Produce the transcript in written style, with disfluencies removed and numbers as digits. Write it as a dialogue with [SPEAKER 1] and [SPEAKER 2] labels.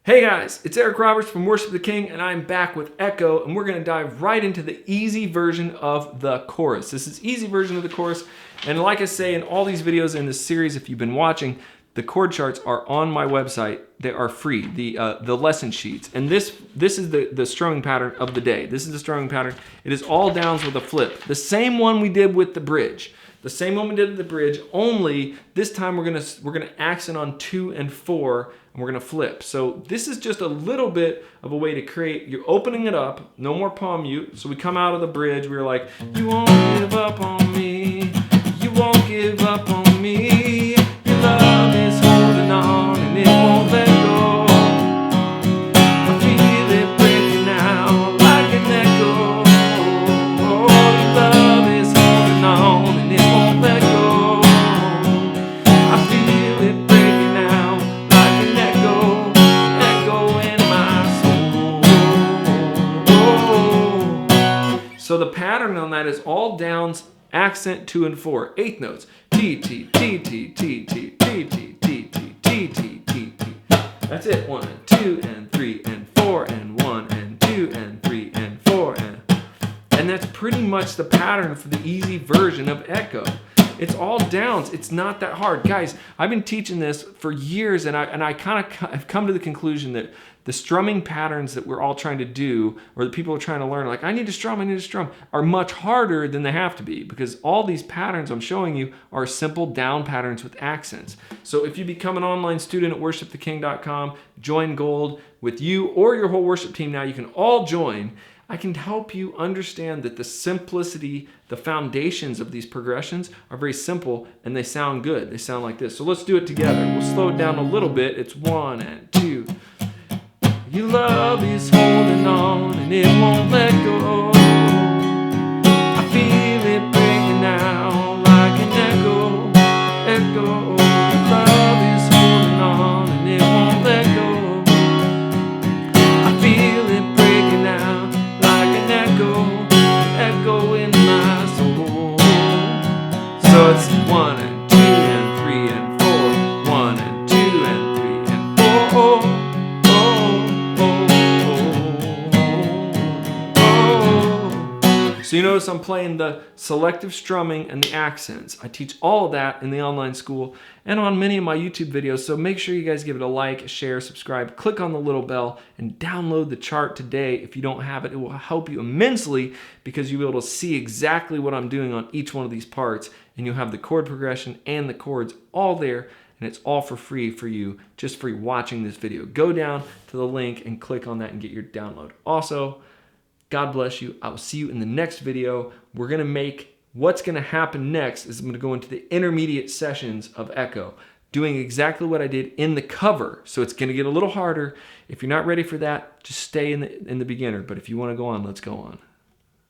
[SPEAKER 1] Hey guys, it's Eric Roberts from Worship the King, and I'm back with Echo, and we're going to dive right into the easy version of the chorus. This is easy version of the chorus, and like I say in all these videos in this series, if you've been watching, the chord charts are on my website. They are free, the lesson sheets, and this is the strumming pattern of the day. This is the strumming pattern. It is all downs with a flip, the same one we did with the bridge. The same one we did with the bridge, only this time we're gonna accent on 2 and 4, and we're gonna flip. So this is just a little bit of a way to create, you're opening it up, no more palm mute. So we come out of the bridge, we're like, you won't give up on me, you won't give up on me, your love is holding on and it won't let go. I feel it breaking now like an echo. Oh, your love is holding on and it won't let go. I feel it breaking now like an echo, echo in my soul. So the pattern on that is all downs, accent 2 and 4, eighth notes. T, T, T, T, T, T, T, T, T, T, T, T, T, T. That's it. 1 and 2 and 3 and 4 and 1 and 2 and 3 and 4 and that's pretty much the pattern for the easy version of Echo. It's all downs. It's not that hard. Guys, I've been teaching this for years, and I kind of have come to the conclusion that the strumming patterns that we're all trying to do, or that people are trying to learn, like I need to strum, are much harder than they have to be, because all these patterns I'm showing you are simple down patterns with accents. So if you become an online student at worshiptheking.com, join Gold with you or your whole worship team now, you can all join. I can help you understand that the simplicity, the foundations of these progressions are very simple and they sound good. They sound like this. So let's do it together. We'll slow it down a little bit. It's 1 and 2. Your love is holding on and it won't let go. I feel it breaking now like an echo, echo. Your love is holding on and it won't let go. I feel it breaking now like an echo, echo in my soul. So it's 1 and 2 and 3 and 4, 1 and 2 and 3 and 4. So you notice I'm playing the selective strumming and the accents. I teach all of that in the online school and on many of my YouTube videos, so make sure you guys give it a like, share, subscribe, click on the little bell, and download the chart today. If you don't have it, it will help you immensely because you'll be able to see exactly what I'm doing on each one of these parts, and you'll have the chord progression and the chords all there, and it's all for free for you, just for watching this video. Go down to the link and click on that and get your download. Also, God bless you. I will see you in the next video. We're going to make, what's going to happen next is I'm going to go into the intermediate sessions of Echo, doing exactly what I did in the cover. So it's going to get a little harder. If you're not ready for that, just stay in the beginner. But if you want to go on, let's go on.